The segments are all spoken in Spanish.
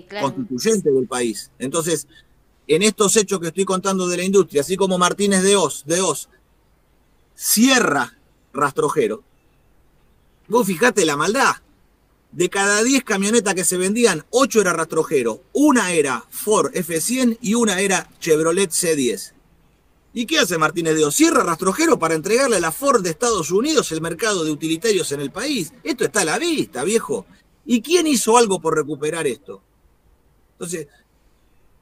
Claro. constituyente del país. Entonces, en estos hechos que estoy contando de la industria, así como Martínez de Oz cierra Rastrojero, vos fijate la maldad. De cada 10 camionetas que se vendían, 8 era rastrojero. Una era Ford F100 y una era Chevrolet C10. ¿Y qué hace Martínez de Oz? Cierra rastrojero para entregarle a la Ford de Estados Unidos el mercado de utilitarios en el país. Esto está a la vista, viejo. ¿Y quién hizo algo por recuperar esto? Entonces,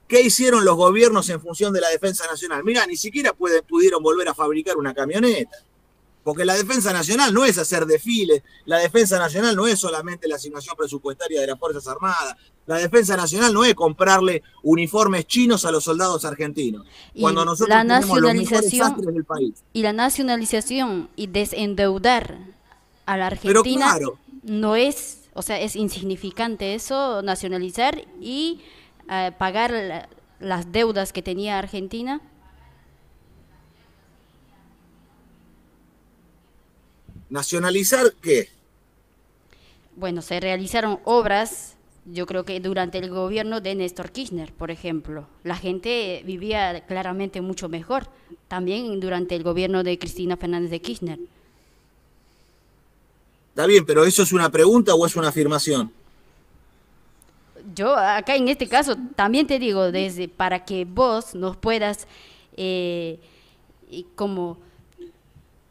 ¿qué hicieron los gobiernos en función de la defensa nacional? Mirá, ni siquiera pudieron volver a fabricar una camioneta. Porque la defensa nacional no es hacer desfiles, la defensa nacional no es solamente la asignación presupuestaria de las Fuerzas Armadas, la defensa nacional no es comprarle uniformes chinos a los soldados argentinos, cuando Y nosotros la tenemos los mejores nacionalización, sastres del país. y la nacionalización y desendeudar a la Pero Argentina claro, no es, o sea, es insignificante eso, nacionalizar y pagar las deudas que tenía Argentina. ¿nacionalizar qué? Bueno, se realizaron obras, yo creo que durante el gobierno de Néstor Kirchner, por ejemplo. La gente vivía claramente mucho mejor. También durante el gobierno de Cristina Fernández de Kirchner. Está bien, pero ¿eso es una pregunta o es una afirmación? Yo acá en este caso también te digo, desde para que vos nos puedas eh, y como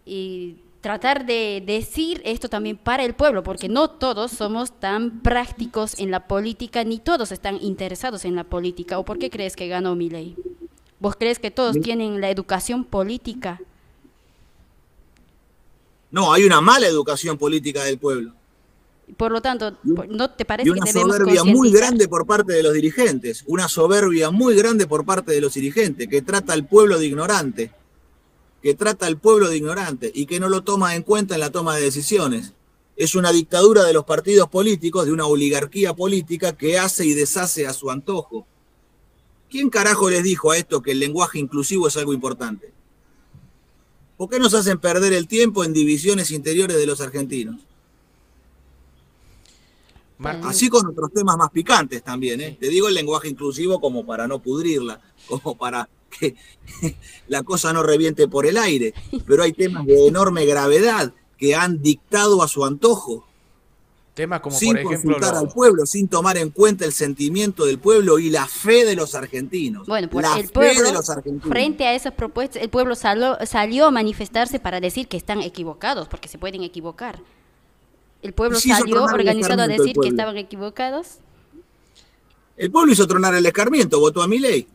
y tratar de decir esto también para el pueblo, porque no todos somos tan prácticos en la política, ni todos están interesados en la política. ¿O por qué crees que ganó Milei? ¿Vos crees que todos tienen la educación política? No, hay una mala educación política del pueblo. Por lo tanto, ¿no te Y parece que una debemos soberbia muy concientizar? grande por parte de los dirigentes, una soberbia muy grande por parte de los dirigentes, que trata al pueblo de ignorante, que trata al pueblo de ignorante y que no lo toma en cuenta en la toma de decisiones. Es una dictadura de los partidos políticos, de una oligarquía política que hace y deshace a su antojo. ¿Quién carajo les dijo a esto que el lenguaje inclusivo es algo importante? ¿Por qué nos hacen perder el tiempo en divisiones interiores de los argentinos? Bueno, Así con otros temas más picantes también, ¿eh? Te digo el lenguaje inclusivo como para no pudrirla, como para que la cosa no reviente por el aire. Pero hay temas de enorme gravedad que han dictado a su antojo, Temas como por sin ejemplo consultar al pueblo, sin tomar en cuenta el sentimiento del pueblo y la fe de los argentinos. bueno, por La el fe de pueblo, los argentinos. frente a esas propuestas, el pueblo salió a manifestarse para decir que están equivocados, porque se pueden equivocar. El Y pueblo se hizo salió tronar el organizado a escarmiento el decir que pueblo. estaban equivocados. El pueblo hizo tronar el escarmiento, votó a Milei.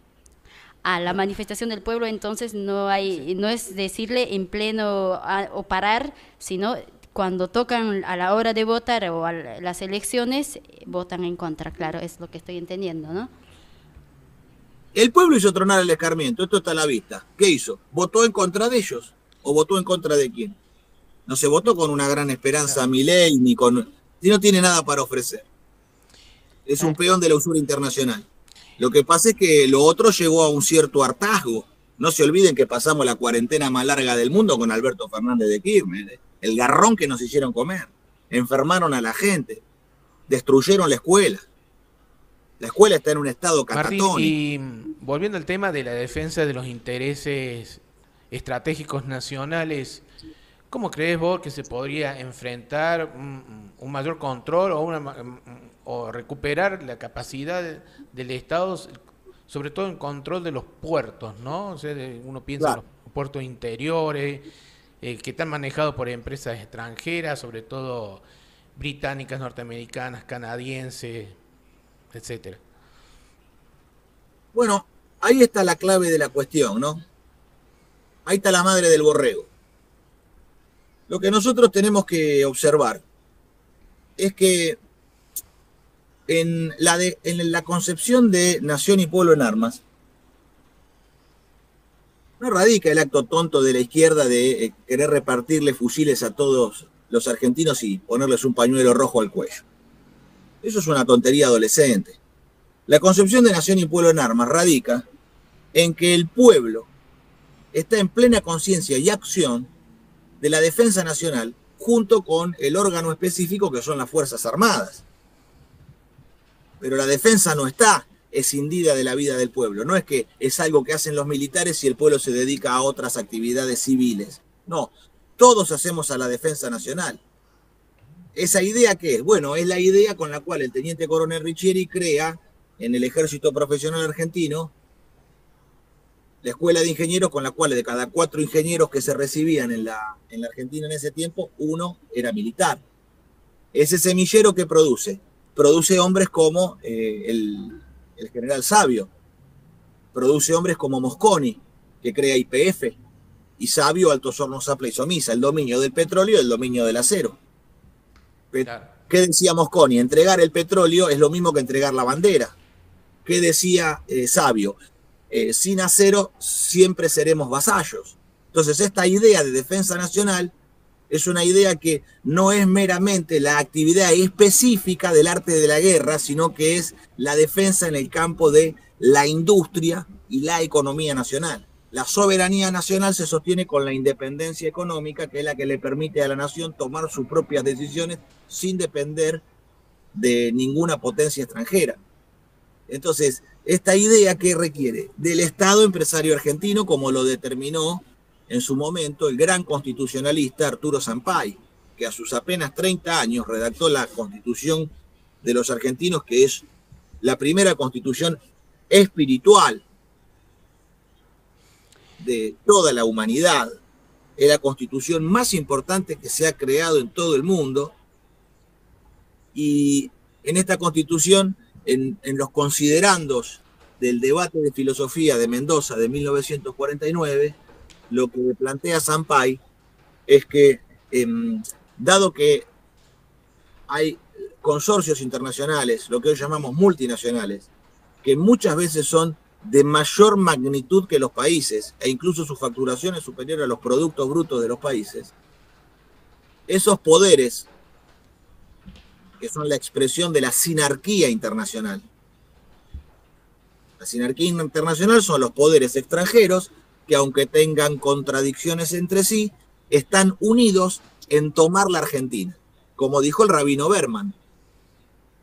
A la manifestación del pueblo entonces no hay, no es decirle en pleno o parar, sino cuando tocan a la hora de votar o a las elecciones, votan en contra, claro, es lo que estoy entendiendo, ¿no? El pueblo hizo tronar el escarmiento, esto está a la vista. ¿Qué hizo? ¿Votó en contra de ellos? ¿O votó en contra de quién? No se votó con una gran esperanza a Milei, ni con... Si no tiene nada para ofrecer. Es un Claro. peón de la usura internacional. Lo que pasa es que lo otro llegó a un cierto hartazgo. No se olviden que pasamos la cuarentena más larga del mundo con Alberto Fernández de Kirchner. El garrón que nos hicieron comer. Enfermaron a la gente. Destruyeron la escuela. La escuela está en un estado Martín, catatónico. y volviendo al tema de la defensa de los intereses estratégicos nacionales, ¿cómo crees vos que se podría enfrentar un mayor control o recuperar la capacidad del Estado, sobre todo en control de los puertos, ¿no? O sea, uno piensa en Claro. los puertos interiores, que están manejados por empresas extranjeras, sobre todo británicas, norteamericanas, canadienses, etcétera. Bueno, ahí está la clave de la cuestión, ¿no? Ahí está la madre del borrego. Lo que nosotros tenemos que observar es que en la concepción de nación y pueblo en armas, no radica el acto tonto de la izquierda de querer repartirle fusiles a todos los argentinos y ponerles un pañuelo rojo al cuello. Eso es una tontería adolescente. La concepción de nación y pueblo en armas radica en que el pueblo está en plena conciencia y acción de la defensa nacional junto con el órgano específico que son las Fuerzas Armadas. Pero la defensa no está escindida de la vida del pueblo. No es que es algo que hacen los militares y el pueblo se dedica a otras actividades civiles. No, todos hacemos a la defensa nacional. ¿Esa idea qué es? Bueno, es la idea con la cual el teniente coronel Riccieri crea en el ejército profesional argentino la escuela de ingenieros, con la cual de cada 4 ingenieros que se recibían en la Argentina en ese tiempo, 1 era militar. Ese semillero que produce hombres como el general Sabio, produce hombres como Mosconi, que crea YPF, y Sabio, Altos Hornos Zapla y Somisa, el dominio del petróleo y el dominio del acero. Claro. ¿Qué decía Mosconi? Entregar el petróleo es lo mismo que entregar la bandera. ¿Qué decía Sabio? Sin acero siempre seremos vasallos. Entonces, esta idea de defensa nacional es una idea que no es meramente la actividad específica del arte de la guerra, sino que es la defensa en el campo de la industria y la economía nacional. La soberanía nacional se sostiene con la independencia económica, que es la que le permite a la nación tomar sus propias decisiones sin depender de ninguna potencia extranjera. Entonces, esta idea que requiere del Estado empresario argentino, como lo determinó en su momento el gran constitucionalista Arturo Sampay, que a sus apenas 30 años redactó la Constitución de los Argentinos, que es la primera constitución espiritual de toda la humanidad, es la constitución más importante que se ha creado en todo el mundo, y en esta constitución, en los considerandos del debate de filosofía de Mendoza de 1949, lo que plantea Sampay es que, dado que hay consorcios internacionales, lo que hoy llamamos multinacionales, que muchas veces son de mayor magnitud que los países, e incluso su facturación es superior a los productos brutos de los países, esos poderes, que son la expresión de la sinarquía internacional. La sinarquía internacional son los poderes extranjeros que, aunque tengan contradicciones entre sí, están unidos en tomar la Argentina. Como dijo el rabino Berman,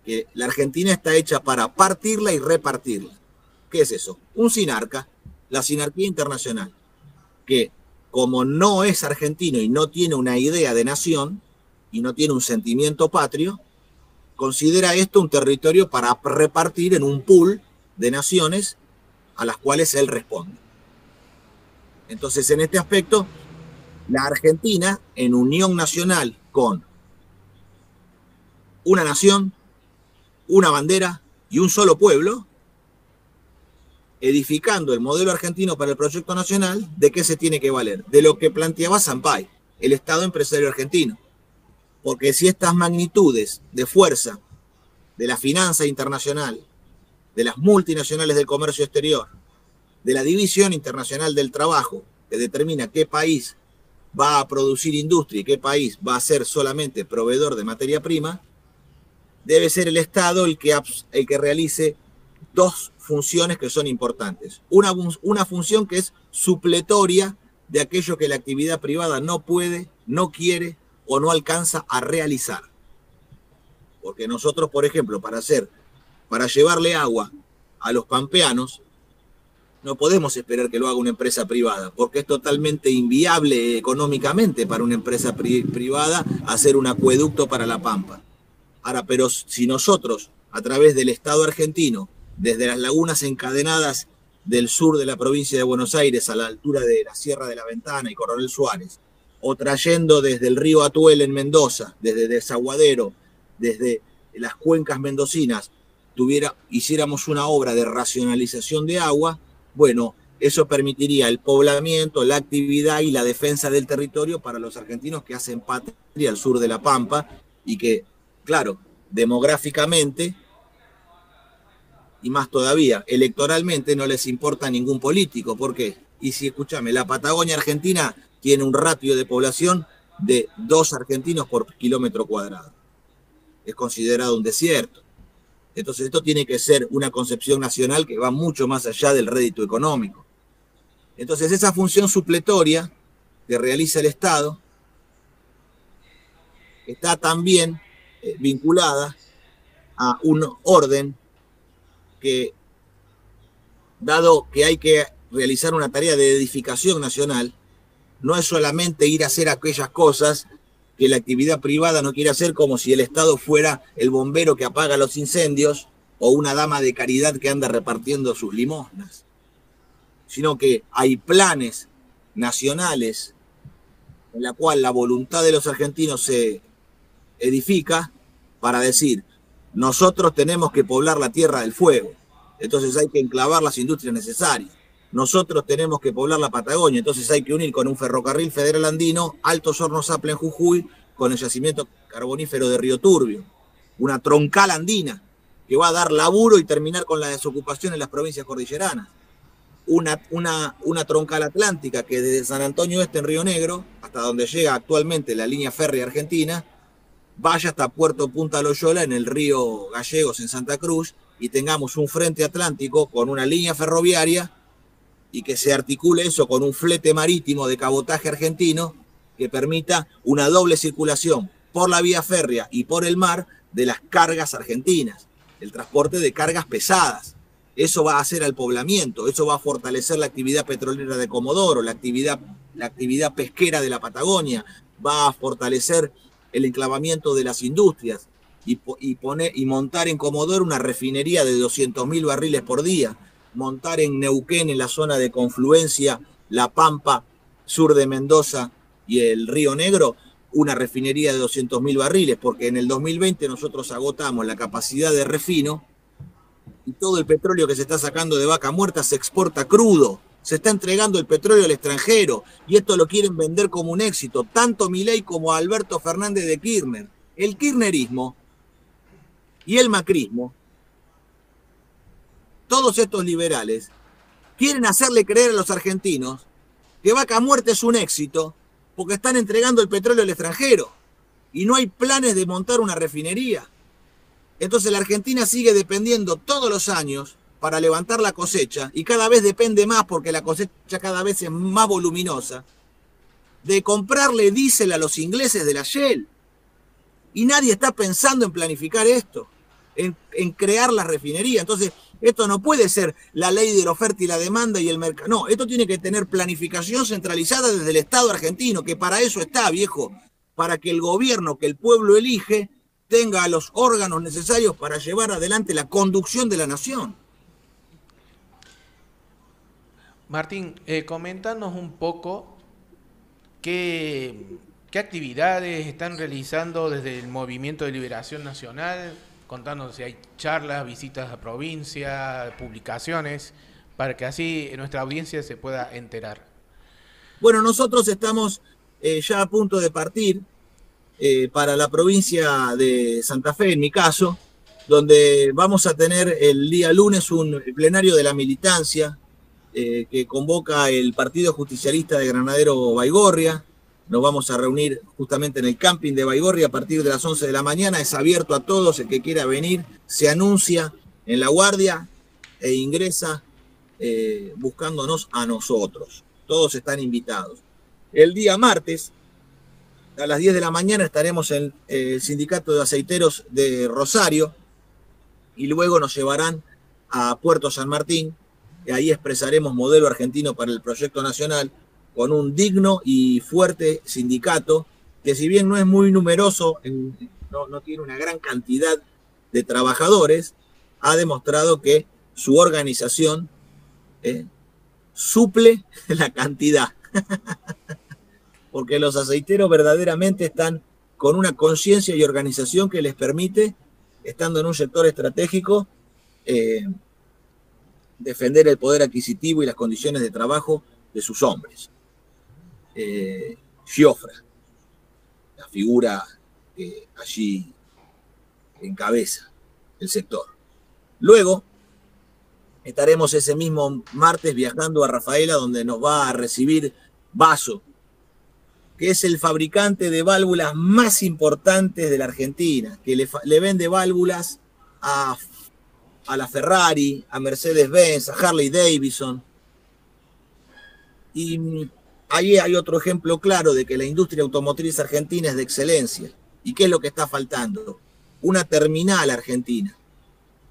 que la Argentina está hecha para partirla y repartirla. ¿Qué es eso? Un sinarca, la sinarquía internacional, que como no es argentino y no tiene una idea de nación y no tiene un sentimiento patrio, considera esto un territorio para repartir en un pool de naciones a las cuales él responde. Entonces, en este aspecto, la Argentina, en unión nacional con una nación, una bandera y un solo pueblo, edificando el modelo argentino para el proyecto nacional, ¿de qué se tiene que valer? De lo que planteaba Sampay, el Estado empresario argentino. Porque si estas magnitudes de fuerza de la finanza internacional, de las multinacionales del comercio exterior, de la división internacional del trabajo, que determina qué país va a producir industria y qué país va a ser solamente proveedor de materia prima, debe ser el Estado el que realice 2 funciones que son importantes. Una función que es supletoria de aquello que la actividad privada no puede, no quiere o no alcanza a realizar. Porque nosotros, por ejemplo, para llevarle agua a los pampeanos, no podemos esperar que lo haga una empresa privada, porque es totalmente inviable económicamente para una empresa privada hacer un acueducto para la Pampa. Ahora, pero si nosotros, a través del Estado argentino, desde las lagunas encadenadas del sur de la provincia de Buenos Aires a la altura de la Sierra de la Ventana y Coronel Suárez, o trayendo desde el río Atuel en Mendoza, desde Desaguadero, desde las cuencas mendocinas, hiciéramos una obra de racionalización de agua, bueno, eso permitiría el poblamiento, la actividad y la defensa del territorio para los argentinos que hacen patria al sur de la Pampa y que, claro, demográficamente y más todavía, electoralmente no les importa a ningún político. ¿Por qué? Y si, escúchame, la Patagonia Argentina tiene un ratio de población de 2 argentinos por kilómetro cuadrado. Es considerado un desierto. Entonces esto tiene que ser una concepción nacional que va mucho más allá del rédito económico. Entonces esa función supletoria que realiza el Estado está también vinculada a un orden que, dado que hay que realizar una tarea de edificación nacional, no es solamente ir a hacer aquellas cosas que la actividad privada no quiere hacer, como si el Estado fuera el bombero que apaga los incendios o una dama de caridad que anda repartiendo sus limosnas, sino que hay planes nacionales en la cual la voluntad de los argentinos se edifica para decir, nosotros tenemos que poblar la Tierra del Fuego, entonces hay que enclavar las industrias necesarias. Nosotros tenemos que poblar la Patagonia, entonces hay que unir con un ferrocarril federal andino, Altos Hornos Zapla en Jujuy, con el yacimiento carbonífero de Río Turbio. Una troncal andina que va a dar laburo y terminar con la desocupación en las provincias cordilleranas. Una troncal atlántica que desde San Antonio Este en Río Negro, hasta donde llega actualmente la línea férrea argentina, vaya hasta Puerto Punta Loyola en el río Gallegos en Santa Cruz y tengamos un frente atlántico con una línea ferroviaria y que se articule eso con un flete marítimo de cabotaje argentino que permita una doble circulación por la vía férrea y por el mar de las cargas argentinas, el transporte de cargas pesadas. Eso va a hacer al poblamiento, eso va a fortalecer la actividad petrolera de Comodoro, la actividad pesquera de la Patagonia, va a fortalecer el enclavamiento de las industrias y montar en Comodoro una refinería de 200.000 barriles por día, montar en Neuquén, en la zona de confluencia, La Pampa, sur de Mendoza y el Río Negro, una refinería de 200.000 barriles, porque en el 2020 nosotros agotamos la capacidad de refino y todo el petróleo que se está sacando de Vaca Muerta se exporta crudo, se está entregando el petróleo al extranjero y esto lo quieren vender como un éxito, tanto Milei como Alberto Fernández de Kirchner. El kirchnerismo y el macrismo, todos estos liberales, quieren hacerle creer a los argentinos que Vaca Muerta es un éxito porque están entregando el petróleo al extranjero y no hay planes de montar una refinería. Entonces la Argentina sigue dependiendo todos los años para levantar la cosecha y cada vez depende más porque la cosecha cada vez es más voluminosa de comprarle diésel a los ingleses de la Shell. Y nadie está pensando en planificar esto, en crear la refinería. Entonces, esto no puede ser la ley de la oferta y la demanda y el mercado. No, esto tiene que tener planificación centralizada desde el Estado argentino, que para eso está, viejo, para que el gobierno que el pueblo elige tenga los órganos necesarios para llevar adelante la conducción de la nación. Martín, coméntanos un poco qué actividades están realizando desde el Movimiento de Liberación Nacional. Contanos si hay charlas, visitas a provincia, publicaciones, para que así nuestra audiencia se pueda enterar. Bueno, nosotros estamos ya a punto de partir para la provincia de Santa Fe, en mi caso, donde vamos a tener el día lunes un plenario de la militancia que convoca el Partido Justicialista de Granadero Baigorria. Nos vamos a reunir justamente en el camping de Baigorria a partir de las 11 de la mañana. Es abierto a todos, el que quiera venir se anuncia en la guardia e ingresa buscándonos a nosotros. Todos están invitados. El día martes, a las 10 de la mañana, estaremos en el Sindicato de Aceiteros de Rosario y luego nos llevarán a Puerto San Martín y ahí expresaremos modelo argentino para el proyecto nacional con un digno y fuerte sindicato que, si bien no es muy numeroso, no tiene una gran cantidad de trabajadores, ha demostrado que su organización suple la cantidad. Porque los aceiteros verdaderamente están con una conciencia y organización que les permite, estando en un sector estratégico, defender el poder adquisitivo y las condiciones de trabajo de sus hombres. Giofra, la figura que allí encabeza el sector. Luego estaremos ese mismo martes viajando a Rafaela, donde nos va a recibir Vaso, que es el fabricante de válvulas más importantes de la Argentina, que le vende válvulas a la Ferrari, a Mercedes-Benz, a Harley Davidson. Y ahí hay otro ejemplo claro de que la industria automotriz argentina es de excelencia. ¿Y qué es lo que está faltando? Una terminal argentina.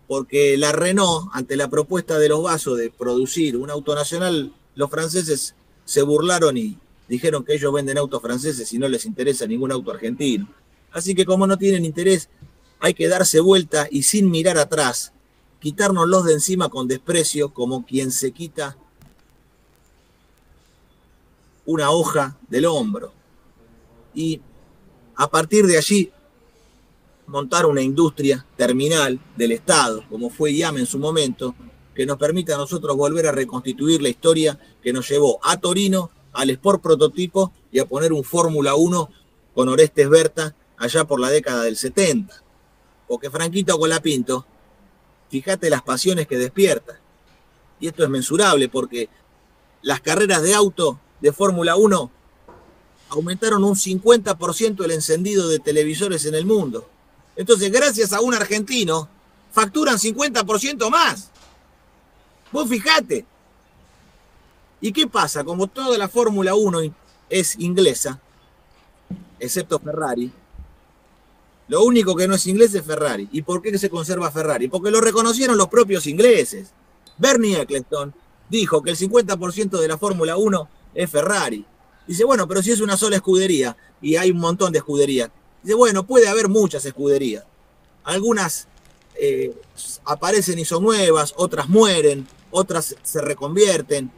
porque la Renault, ante la propuesta de los vasos de producir un auto nacional, los franceses se burlaron y dijeron que ellos venden autos franceses y no les interesa ningún auto argentino. Así que como no tienen interés, hay que darse vuelta y sin mirar atrás, quitárnoslos de encima con desprecio, como quien se quita una hoja del hombro. Y a partir de allí, montar una industria terminal del Estado, como fue IAM en su momento, que nos permita a nosotros volver a reconstituir la historia que nos llevó a Torino, al Sport Prototipo y a poner un Fórmula 1 con Orestes Berta allá por la década del 70. Porque Franquito Colapinto, fíjate las pasiones que despierta. Y esto es mensurable porque las carreras de auto de Fórmula 1 aumentaron un 50% el encendido de televisores en el mundo. Entonces, gracias a un argentino, facturan 50% más. Vos fijate. ¿Y qué pasa? Como toda la Fórmula 1 es inglesa, excepto Ferrari, lo único que no es inglés es Ferrari. ¿Y por qué se conserva Ferrari? Porque lo reconocieron los propios ingleses. Bernie Eccleston dijo que el 50% de la Fórmula 1 es Ferrari. Dice, bueno, pero si es una sola escudería, y hay un montón de escuderías. Dice, bueno, puede haber muchas escuderías. Algunas aparecen y son nuevas, otras mueren, otras se reconvierten.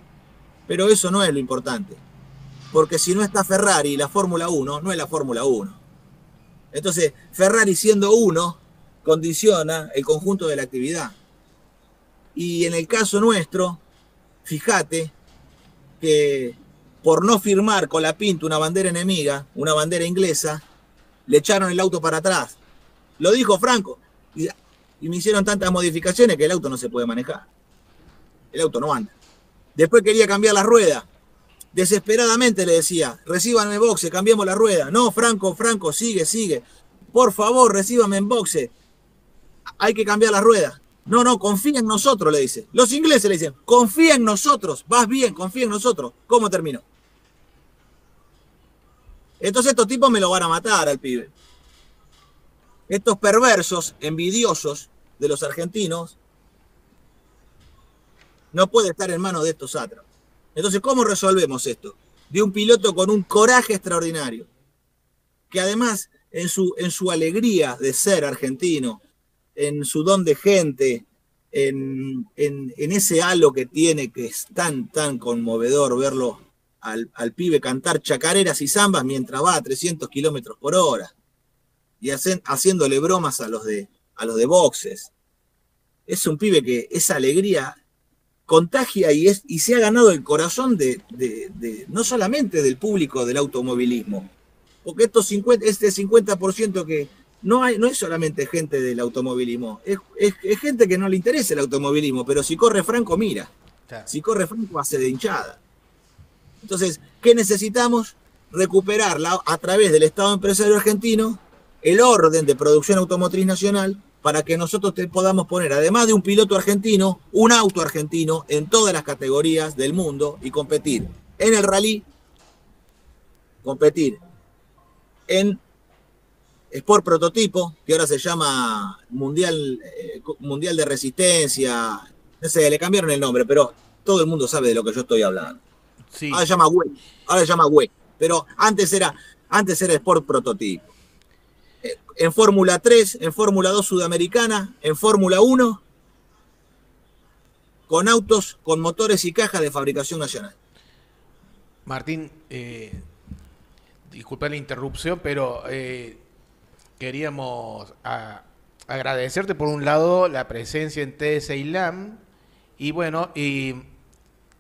Pero eso no es lo importante. Porque si no está Ferrari, la Fórmula 1 no es la Fórmula 1. Entonces, Ferrari siendo uno, condiciona el conjunto de la actividad. Y en el caso nuestro, fíjate que por no firmar Colapinto una bandera enemiga, una bandera inglesa, le echaron el auto para atrás. Lo dijo Franco. Y me hicieron tantas modificaciones que el auto no se puede manejar. El auto no anda. Después quería cambiar la rueda. Desesperadamente le decía, recíbanme en boxe, cambiemos la rueda. No, Franco, sigue. Por favor, recíbanme en boxe. Hay que cambiar la rueda. No, confía en nosotros, le dice. Los ingleses le dicen, confía en nosotros, vas bien, confía en nosotros. ¿Cómo terminó? Entonces estos tipos me lo van a matar al pibe. Estos perversos, envidiosos de los argentinos, no puede estar en manos de estos sátrapas. Entonces, ¿cómo resolvemos esto? De un piloto con un coraje extraordinario, que además en su alegría de ser argentino, en su don de gente, en ese halo que tiene, que es tan conmovedor verlo al pibe cantar chacareras y zambas mientras va a 300 kilómetros por hora y haciéndole bromas a los de boxes. Es un pibe que esa alegría contagia y se ha ganado el corazón de no solamente del público del automovilismo, porque este 50% que no es solamente gente del automovilismo, es gente que no le interesa el automovilismo, pero si corre Franco, mira. Claro. Si corre Franco, hace de hinchada. Entonces, ¿qué necesitamos? Recuperar a través del Estado empresario argentino el orden de producción automotriz nacional para que nosotros podamos poner, además de un piloto argentino, un auto argentino en todas las categorías del mundo y competir en el rally, competir en Sport Prototipo, que ahora se llama Mundial de Resistencia, no sé, le cambiaron el nombre, pero todo el mundo sabe de lo que yo estoy hablando. Sí. Ahora se llama WEC, pero antes era Sport Prototipo. En Fórmula 3, en Fórmula 2 Sudamericana, en Fórmula 1, con autos con motores y cajas de fabricación nacional. Martín, disculpa la interrupción, pero queríamos agradecerte por un lado la presencia en TS ILAM y bueno, y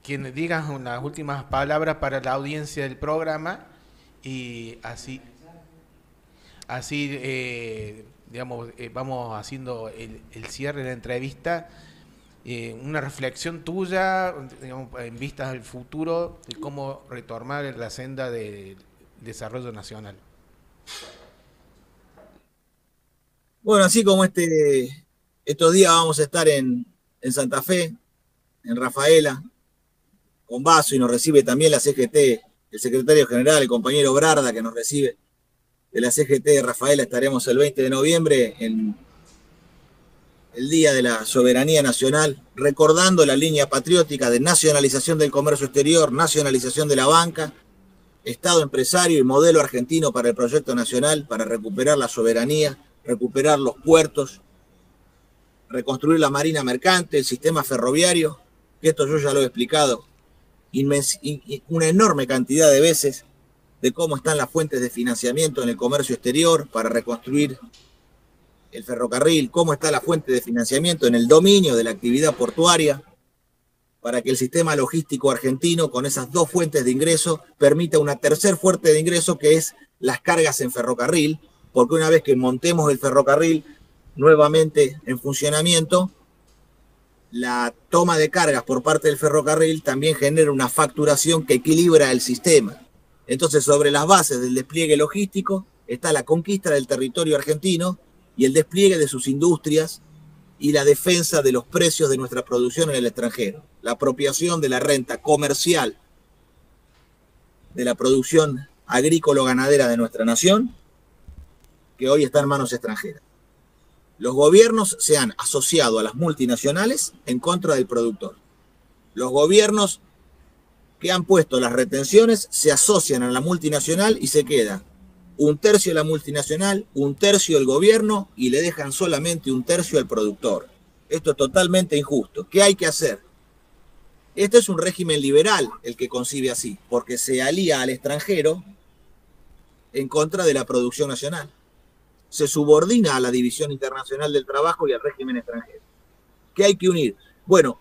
que digas unas últimas palabras para la audiencia del programa y así digamos, vamos haciendo el cierre de la entrevista, una reflexión tuya, digamos, en vistas al futuro de cómo retomar la senda del desarrollo nacional. Bueno, así como estos días vamos a estar en Santa Fe, en Rafaela, con Vaso, y nos recibe también la CGT, el secretario general, el compañero Brarda, que nos recibe de la CGT de Rafaela. Estaremos el 20 de noviembre en el Día de la Soberanía Nacional, recordando la línea patriótica de nacionalización del comercio exterior, nacionalización de la banca, Estado empresario y modelo argentino para el proyecto nacional, para recuperar la soberanía, recuperar los puertos, reconstruir la marina mercante, el sistema ferroviario, que esto yo ya lo he explicado una enorme cantidad de veces, de cómo están las fuentes de financiamiento en el comercio exterior para reconstruir el ferrocarril, cómo está la fuente de financiamiento en el dominio de la actividad portuaria, para que el sistema logístico argentino, con esas dos fuentes de ingreso, permita una tercer fuente de ingreso, que es las cargas en ferrocarril, porque una vez que montemos el ferrocarril nuevamente en funcionamiento, la toma de cargas por parte del ferrocarril también genera una facturación que equilibra el sistema. Entonces, sobre las bases del despliegue logístico está la conquista del territorio argentino y el despliegue de sus industrias y la defensa de los precios de nuestra producción en el extranjero. La apropiación de la renta comercial de la producción agrícola-ganadera de nuestra nación, que hoy está en manos extranjeras. Los gobiernos se han asociado a las multinacionales en contra del productor. Los gobiernos que han puesto las retenciones se asocian a la multinacional y se queda un tercio la multinacional, un tercio el gobierno y le dejan solamente un tercio al productor. Esto es totalmente injusto. ¿Qué hay que hacer? Este es un régimen liberal el que concibe así, porque se alía al extranjero en contra de la producción nacional. Se subordina a la División Internacional del Trabajo y al régimen extranjero. ¿Qué hay que unir? Bueno,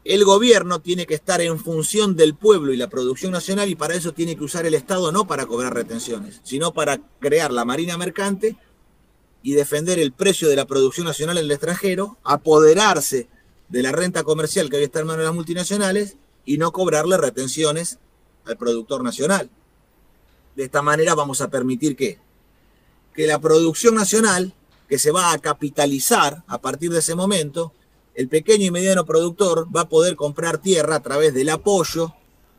el gobierno tiene que estar en función del pueblo y la producción nacional, y para eso tiene que usar el Estado no para cobrar retenciones, sino para crear la marina mercante y defender el precio de la producción nacional en el extranjero, apoderarse de la renta comercial que hoy está en manos de las multinacionales y no cobrarle retenciones al productor nacional. De esta manera vamos a permitir que la producción nacional, que se va a capitalizar a partir de ese momento, el pequeño y mediano productor va a poder comprar tierra a través del apoyo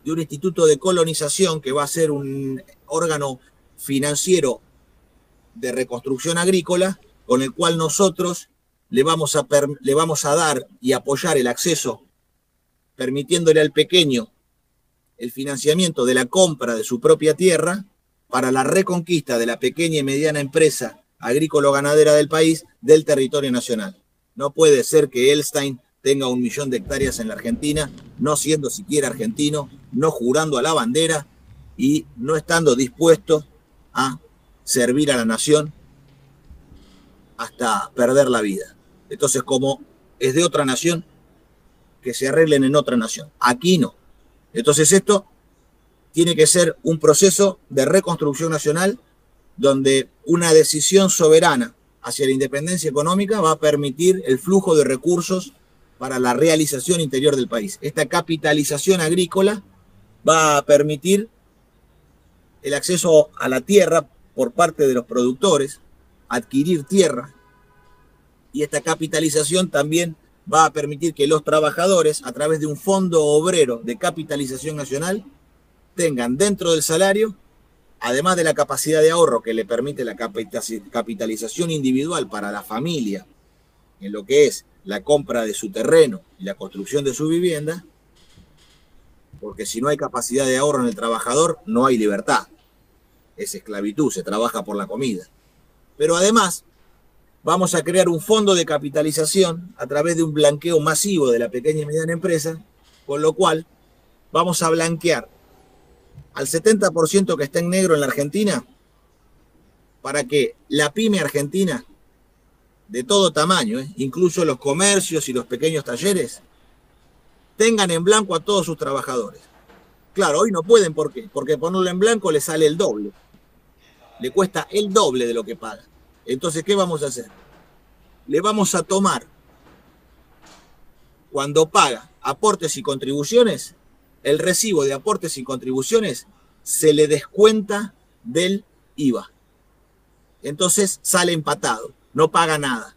de un instituto de colonización que va a ser un órgano financiero de reconstrucción agrícola, con el cual nosotros le vamos a dar y apoyar el acceso, permitiéndole al pequeño el financiamiento de la compra de su propia tierra para la reconquista de la pequeña y mediana empresa agrícola-ganadera del país del territorio nacional. No puede ser que Elstein tenga 1 millón de hectáreas en la Argentina, no siendo siquiera argentino, no jurando a la bandera y no estando dispuesto a servir a la nación hasta perder la vida. Entonces, como es de otra nación, que se arreglen en otra nación. Aquí no. Entonces, esto tiene que ser un proceso de reconstrucción nacional donde una decisión soberana hacia la independencia económica va a permitir el flujo de recursos para la realización interior del país. Esta capitalización agrícola va a permitir el acceso a la tierra por parte de los productores, adquirir tierra, y esta capitalización también va a permitir que los trabajadores, a través de un fondo obrero de capitalización nacional, tengan dentro del salario, además de la capacidad de ahorro que le permite la capitalización individual para la familia, en lo que es la compra de su terreno y la construcción de su vivienda, porque si no hay capacidad de ahorro en el trabajador, no hay libertad. Es esclavitud, se trabaja por la comida. Pero además, vamos a crear un fondo de capitalización a través de un blanqueo masivo de la pequeña y mediana empresa, con lo cual vamos a blanquear al 70% que está en negro en la Argentina, para que la pyme argentina, de todo tamaño, incluso los comercios y los pequeños talleres, tengan en blanco a todos sus trabajadores. Claro, hoy no pueden, ¿por qué? Porque ponerlo en blanco le sale el doble. Le cuesta el doble de lo que paga. Entonces, ¿qué vamos a hacer? Le vamos a tomar, cuando paga aportes y contribuciones, el recibo de aportes y contribuciones se le descuenta del IVA. Entonces sale empatado, no paga nada.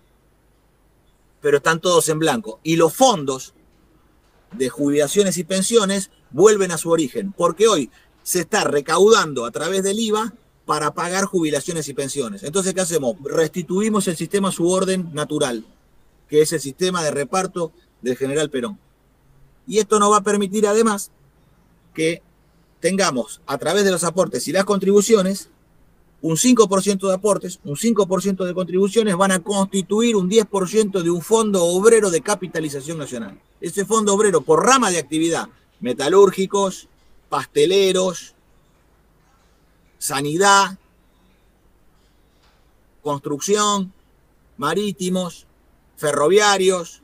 Pero están todos en blanco. Y los fondos de jubilaciones y pensiones vuelven a su origen, porque hoy se está recaudando a través del IVA para pagar jubilaciones y pensiones. Entonces, ¿qué hacemos? Restituimos el sistema a su orden natural, que es el sistema de reparto del general Perón. Y esto nos va a permitir además que tengamos, a través de los aportes y las contribuciones, un 5% de aportes, un 5% de contribuciones van a constituir un 10% de un fondo obrero de capitalización nacional. Ese fondo obrero por rama de actividad, metalúrgicos, pasteleros, sanidad, construcción, marítimos, ferroviarios,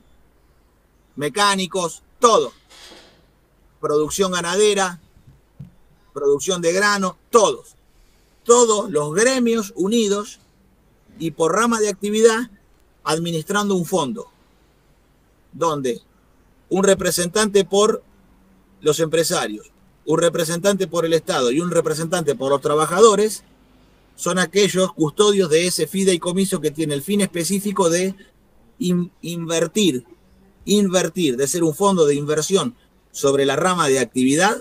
mecánicos, todo. Producción ganadera, producción de grano, todos los gremios unidos y por rama de actividad administrando un fondo donde un representante por los empresarios, un representante por el Estado y un representante por los trabajadores son aquellos custodios de ese fideicomiso que tiene el fin específico de invertir, de ser un fondo de inversión sobre la rama de actividad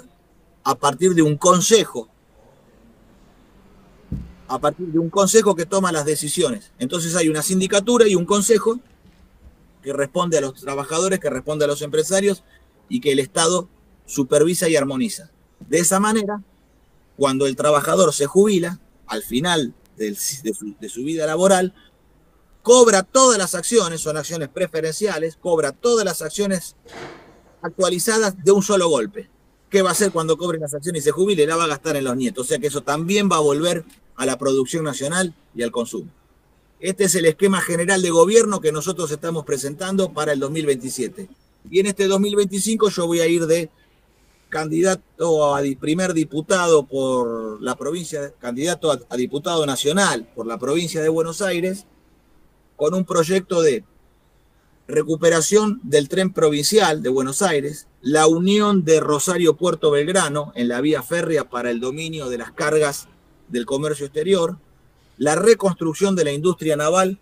a partir de un consejo que toma las decisiones. Entonces hay una sindicatura y un consejo que responde a los trabajadores, que responde a los empresarios y que el Estado supervisa y armoniza. De esa manera, cuando el trabajador se jubila, al final de su vida laboral, cobra todas las acciones, son acciones preferenciales, cobra todas las acciones actualizadas de un solo golpe. ¿Qué va a hacer cuando cobre las acciones y se jubile? La va a gastar en los nietos. O sea que eso también va a volver a la producción nacional y al consumo. Este es el esquema general de gobierno que nosotros estamos presentando para el 2027. Y en este 2025 yo voy a ir de candidato a primer diputado por la provincia, candidato a diputado nacional por la provincia de Buenos Aires, con un proyecto de recuperación del tren provincial de Buenos Aires, la unión de Rosario-Puerto Belgrano en la vía férrea para el dominio de las cargas del comercio exterior, la reconstrucción de la industria naval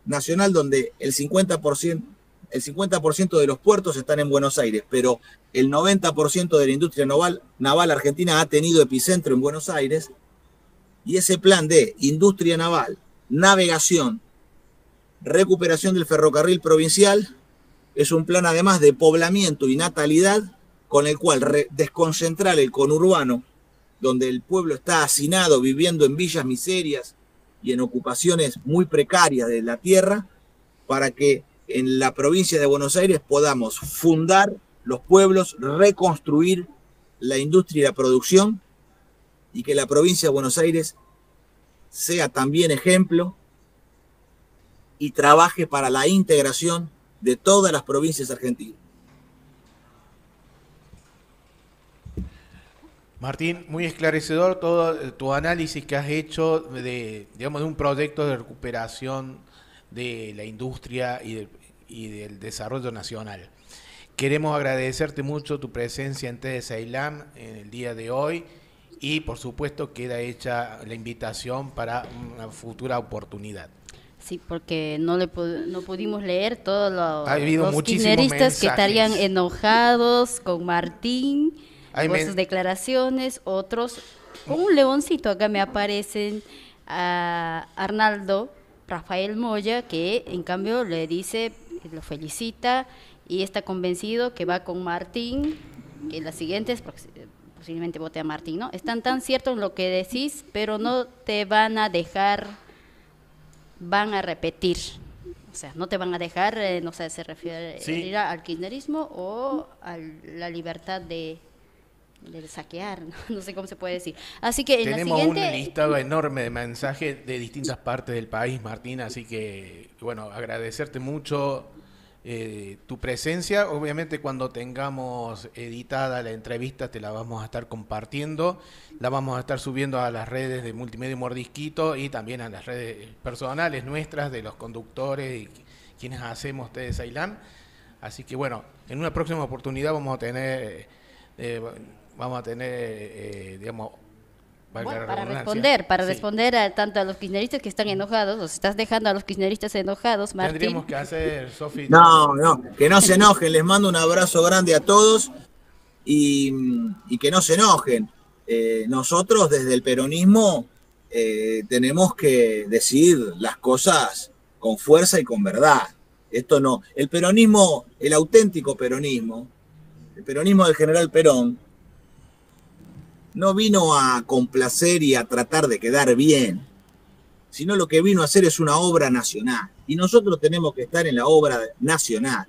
nacional, donde el 50% de los puertos están en Buenos Aires, pero el 90% de la industria naval argentina ha tenido epicentro en Buenos Aires, y ese plan de industria naval, navegación, recuperación del ferrocarril provincial, es un plan además de poblamiento y natalidad, con el cual desconcentrar el conurbano, donde el pueblo está hacinado, viviendo en villas miserias y en ocupaciones muy precarias de la tierra, para que en la provincia de Buenos Aires podamos fundar los pueblos, reconstruir la industria y la producción, y que la provincia de Buenos Aires sea también ejemplo y trabaje para la integración de todas las provincias argentinas. Martín, muy esclarecedor todo tu análisis que has hecho de un proyecto de recuperación de la industria y del desarrollo nacional. Queremos agradecerte mucho tu presencia en TED Ceylan en el día de hoy y por supuesto queda hecha la invitación para una futura oportunidad. Sí, porque no pudimos leer todos los kirchneristas que estarían enojados con Martín por sus declaraciones, otros con un leoncito. Acá me aparecen a Arnaldo Rafael Moya, que en cambio le dice, lo felicita y está convencido que va con Martín, que las siguientes posiblemente vote a Martín, ¿no? Están tan ciertos en lo que decís, pero no te van a dejar, van a repetir. O sea, no te van a dejar, no sé, se refiere al kirchnerismo o a la libertad de saquear, no sé cómo se puede decir. Así que tenemos un listado enorme de mensajes de distintas partes del país, Martín, así que, bueno, agradecerte mucho tu presencia. Obviamente cuando tengamos editada la entrevista te la vamos a estar compartiendo, la vamos a estar subiendo a las redes de Multimedia Mordisquito y también a las redes personales nuestras de los conductores y quienes hacemos TED Ceylan. Así que bueno, en una próxima oportunidad vamos a tener digamos, bueno, para responder tanto a los kirchneristas que están enojados, los estás dejando a los kirchneristas enojados, Martín. Tendríamos que hacer, Sofi. No, que no se enojen, les mando un abrazo grande a todos y que no se enojen. Nosotros desde el peronismo tenemos que decir las cosas con fuerza y con verdad. Esto no, el peronismo, el auténtico peronismo, el peronismo del general Perón, no vino a complacer y a tratar de quedar bien, sino lo que vino a hacer es una obra nacional. Y nosotros tenemos que estar en la obra nacional.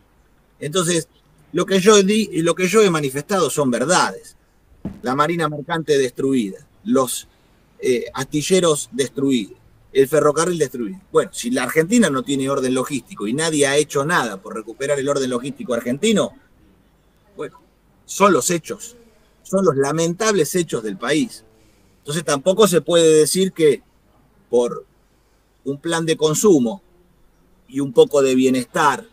Entonces, lo que yo he manifestado son verdades. La marina mercante destruida, los astilleros destruidos, el ferrocarril destruido. Bueno, si la Argentina no tiene orden logístico y nadie ha hecho nada por recuperar el orden logístico argentino, bueno, son los hechos, son los lamentables hechos del país. Entonces tampoco se puede decir que por un plan de consumo y un poco de bienestar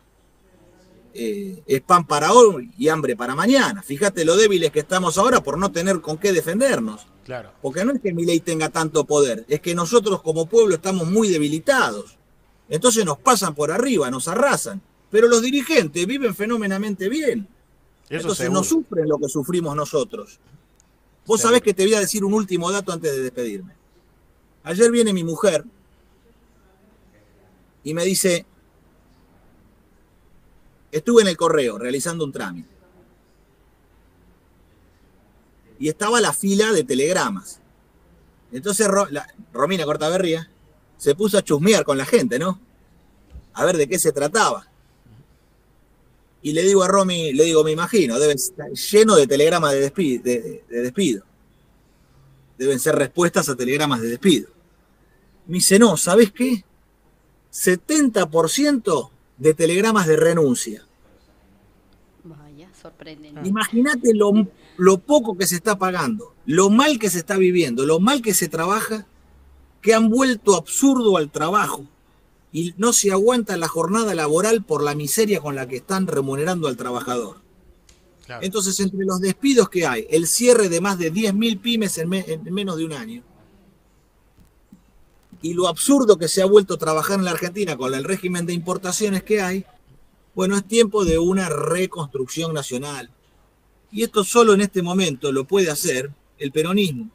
es pan para hoy y hambre para mañana. Fíjate lo débiles que estamos ahora por no tener con qué defendernos. Claro. Porque no es que Milei tenga tanto poder, es que nosotros como pueblo estamos muy debilitados. Entonces nos pasan por arriba, nos arrasan. Pero los dirigentes viven fenomenalmente bien. Entonces no sufren lo que sufrimos nosotros. Vos sabés que te voy a decir un último dato antes de despedirme. Ayer viene mi mujer y me dice, estuve en el correo realizando un trámite. Y estaba la fila de telegramas. Entonces Romina Cortaberría se puso a chusmear con la gente, ¿no? A ver de qué se trataba. Y le digo a Romy, le digo, me imagino, debe estar lleno de telegramas de despido. Deben ser respuestas a telegramas de despido. Me dice, no, ¿sabés qué? 70% de telegramas de renuncia. Vaya, sorprendente. Imagínate lo poco que se está pagando, lo mal que se está viviendo, lo mal que se trabaja, que han vuelto absurdo al trabajo y no se aguanta la jornada laboral por la miseria con la que están remunerando al trabajador. Claro. Entonces, entre los despidos que hay, el cierre de más de 10.000 pymes en menos de un año, y lo absurdo que se ha vuelto a trabajar en la Argentina con el régimen de importaciones que hay, bueno, es tiempo de una reconstrucción nacional. Y esto solo en este momento lo puede hacer el peronismo.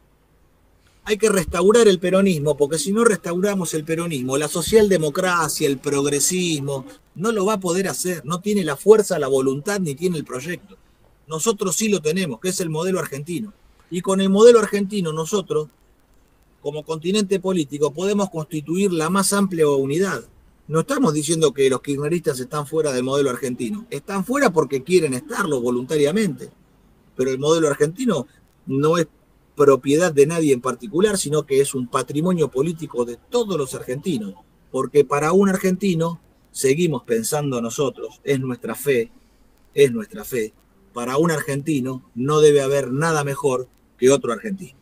Hay que restaurar el peronismo, porque si no restauramos el peronismo, la socialdemocracia, el progresismo, no lo va a poder hacer. No tiene la fuerza, la voluntad, ni tiene el proyecto. Nosotros sí lo tenemos, que es el modelo argentino. Y con el modelo argentino nosotros, como continente político, podemos constituir la más amplia unidad. No estamos diciendo que los kirchneristas están fuera del modelo argentino. Están fuera porque quieren estarlo voluntariamente. Pero el modelo argentino no es propiedad de nadie en particular, sino que es un patrimonio político de todos los argentinos. Porque para un argentino, seguimos pensando nosotros, es nuestra fe. Para un argentino no debe haber nada mejor que otro argentino.